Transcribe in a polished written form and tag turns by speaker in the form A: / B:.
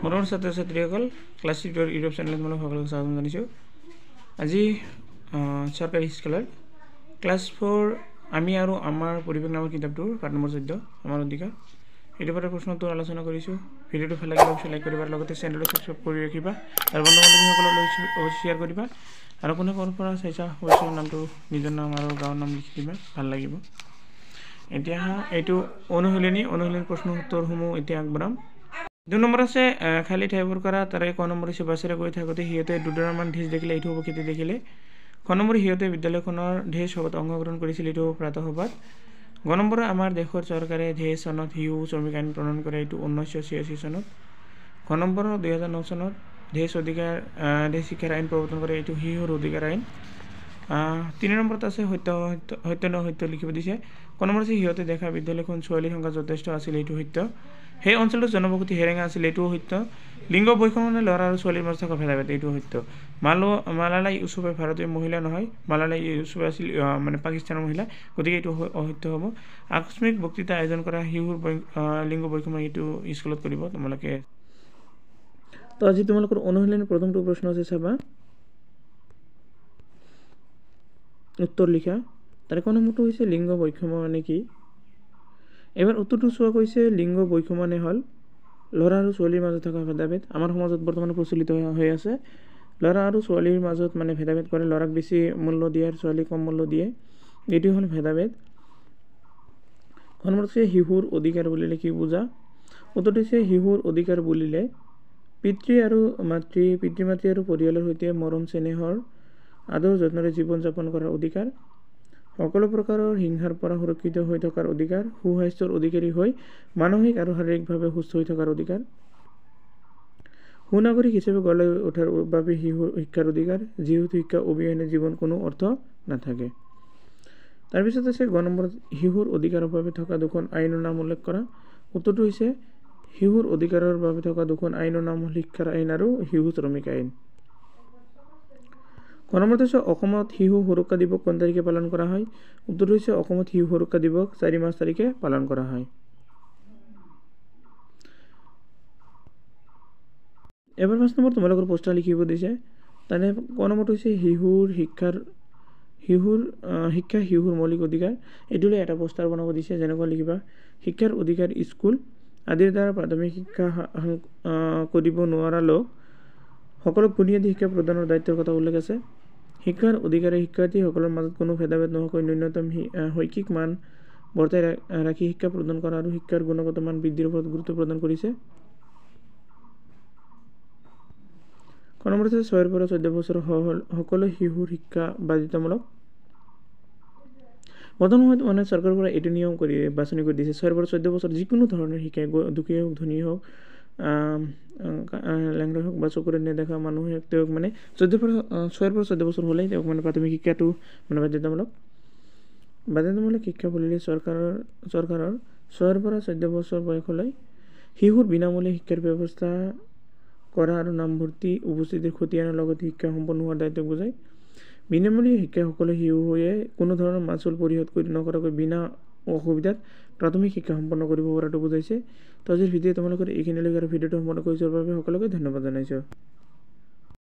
A: মৰমৰ ছাত্ৰ ছাত্ৰীসকল ক্লাছ 6 ইউটিউব চেনেলত মই সকলোকে স্বাগতম জনাইছোঁ। আজি চৰকাৰী স্কুলত ক্লাছ 4 আমি আৰু আমাৰ পৰিৱেশ নামৰ কিতাপটোৰ পাঠ নম্বৰ 14 আমাৰ অধিকাৰ এইটোৰ পৰা প্ৰশ্নটো আলোচনা কৰিছোঁ। ভিডিঅ'টো ভাল লাগিলে অৱশ্যেই লাইক কৰিবা, লগতে চেনেলটো সাবস্ক্ৰাইব কৰি ৰাখিবা আৰু বন্ধু বান্ধৱীসকললৈ শ্বেয়াৰ কৰিবা আৰু কোনে ক'ৰ পৰা চাইছা অৱশ্যেই নামটো নিজৰ নাম আৰু গাঁৱৰ নাম লিখি দিবা, ভাল লাগিব। এতিয়া এইটো অনুশীলনী প্ৰশ্ন উত্তৰসমূহ এতিয়া আগবঢ়াম। 2 নম্বৰ আছে খালী ঠাইবোৰ কৰা, তাৰে ক নম্বৰ হৈছে বাছেৰে গৈ থাকোঁতে সিহঁতে দুডালমান ঢেঁচ দেখিলে, এইটো হ'ব খেতি দেখিলে। খ নম্বৰ সিহঁতে বিদ্যালয়খনৰ ঢেঁচ সভাত অংশগ্ৰহণ কৰিছিল, এইটো হ'ব প্ৰাতঃসভাত। গ নম্বৰ আমাৰ দেশৰ চৰকাৰে ঢেঁচ চনত শিশু শ্ৰমিক আইন প্ৰণয়ন কৰে, এইটো 1986 চনত। খ নম্বৰ 2009 চনত ঢেঁচ শিক্ষাৰ আইন প্ৰৱৰ্তন কৰে, এইটো শিশুৰ অধিকাৰ আইন। 3 নম্বৰত আছে সত্য নসত্য লিখিব দিছে। ক নম্বৰ আছে সিহঁতে দেখা বিদ্যালয়খন ছোৱালীৰ সংখ্যা যথেষ্ট আছিল, এইটো সত্য। সেই অঞ্চলটোৰ জনবসতি হেৰেঙা আছিল, এইটোও সত্য। লিংগ বৈষম্য ল'ৰা আৰু ছোৱালীৰ মাজত থকা ভেদাভেদ, এইটো সত্য। মালালা ইউছুফে ভাৰতীয় মহিলা নহয়, মালালা ইউছুফে আছিল পাকিস্তানৰ মহিলা, গতিকে এইটো অসত্য হ'ব। আকস্মিক বক্তৃতা আয়োজন কৰা শিশুৰ লিংগ বৈষম্য, এইটো স্কুলত কৰিব তোমালোকে। তো আজি তোমালোকৰ অনুশীলনীৰ প্ৰথমটো প্ৰশ্ন আছে, চাবা উত্তৰ লিখা। তাৰে ক নম্বৰটো হৈছে লিংগ বৈষম্য মানে কি। এবাৰ উত্তৰটো চোৱা কৈছে লিংগ বৈষম্য মানে হ'ল ল'ৰা আৰু ছোৱালীৰ মাজত থকা ভেদাভেদ। আমাৰ সমাজত বৰ্তমান প্ৰচলিত হৈ আছে। ল'ৰা আৰু ছোৱালীৰ মাজত ভেদাভেদ কৰে, ল'ৰাক বেছি মূল্য দিয়ে আৰু ছোৱালীক কম মূল্য দিয়ে, এইটো হ'ল ভেদাভেদ। খ নম্বৰত হৈছে শিশুৰ অধিকাৰ বুলিলে কি বুজা। উত্তৰটো হৈছে শিশুৰ অধিকাৰ বুলিলে পিতৃ মাতৃ আৰু পৰিয়ালৰ সৈতে মৰম চেনেহৰ আদৰ যত্নৰে জীৱন যাপন কৰাৰ অধিকাৰ, সকলো প্ৰকাৰৰ হিংসাৰ পৰা সুৰক্ষিত হৈ থকাৰ অধিকাৰ, সুস্বাস্থ্যৰ অধিকাৰী হৈ মানসিক আৰু শাৰীৰিকভাৱে সুস্থ হৈ থকাৰ অধিকাৰ, সুনাগৰিক হিচাপে গঢ় লৈ উঠাৰ বাবে শিক্ষাৰ অধিকাৰ, যিহেতু শিক্ষা অবিহনে জীৱন কোনো অৰ্থ নাথাকে। তাৰপিছত আছে গ নম্বৰত শিশুৰ অধিকাৰৰ বাবে থকা দুখন আইনৰ নাম উল্লেখ কৰা। উত্তৰটো হৈছে শিশুৰ অধিকাৰৰ বাবে থকা দুখন আইনৰ নাম হ'ল শিক্ষাৰ আইন আৰু শিশু শ্ৰমিক আইন। খ নম্বৰত হৈছে অসমত শিশু সুৰক্ষা দিৱস কোন তাৰিখে পালন কৰা হয়। উত্তৰটো হৈছে অসমত শিশু সুৰক্ষা দিৱস 4 মাৰ্চ তাৰিখে পালন কৰা হয়। এবাৰ 5 নম্বৰ তোমালোকৰ পোষ্টাৰ লিখিব দিছে। তাৰে ক নম্বৰটো হৈছে শিক্ষা শিশুৰ মৌলিক অধিকাৰ, এইটোলৈ এটা পোষ্টাৰ বনাব দিছে। যেনেকুৱা লিখিবা শিক্ষাৰ অধিকাৰ স্কুল আদিৰ দ্বাৰা প্ৰাথমিক শিক্ষা কৰিব নোৱাৰা লোক সকলোক বুনিয়াদী শিক্ষা প্ৰদানৰ দায়িত্বৰ কথা উল্লেখ আছে। শিক্ষাৰ অধিকাৰে শিক্ষাৰ্থীসকলৰ মাজত কোনো ভেদাভেদ নোহোৱাকৈ ন্যূনতম শৈক্ষিক মান বৰ্তাই ৰাখি শিক্ষা প্ৰদান কৰা আৰু শিক্ষাৰ গুণগত মান বৃদ্ধিৰ ওপৰত গুৰুত্ব প্ৰদান কৰিছে। খ নম্বৰ হৈছে 6 পৰা 14 বছৰ সকলো শিশুৰ শিক্ষা বাধ্যতামূলক। বৰ্তমান সময়ত চৰকাৰৰ পৰা এইটো নিয়ম কৰি বাছনি কৰি দিছে, 6 পৰা 14 বছৰ যিকোনো ধৰণৰ শিক্ষাই, দুখীয়া হওক ধনী হওক লেংৰা হওক বা চকুৰে নেদেখা মানুহে তেওঁক 6 পৰা 14 বছৰ হ'লেই তেওঁক প্ৰাথমিক শিক্ষাটো বাধ্যতামূলক শিক্ষা বুলিলে চৰকাৰৰ 6 পৰা 14 বছৰ বয়সলৈ শিশুৰ বিনামূলীয়া শিক্ষাৰ ব্যৱস্থা কৰা আৰু নামভৰ্তি উপস্থিতিৰ খতিয়ানৰ লগতে শিক্ষা সম্পন্ন হোৱাৰ দায়িত্বক বুজায়। বিনামূলীয়া শিক্ষা সকলো শিশুৱে কোনো ধৰণৰ মাচুল পৰিশোধ নকৰাকৈ বিনা অসুবিধাত প্ৰাথমিক শিক্ষা সম্পন্ন কৰিব পৰাটো বুজাইছে। তো আজিৰ ভিডিঅ' তোমালোকৰ এইখিনিলৈকে আৰু ভিডিঅ'টো সম্পন্ন কৰি যোৱাৰ বাবে সকলোকে ধন্যবাদ জনাইছোঁ।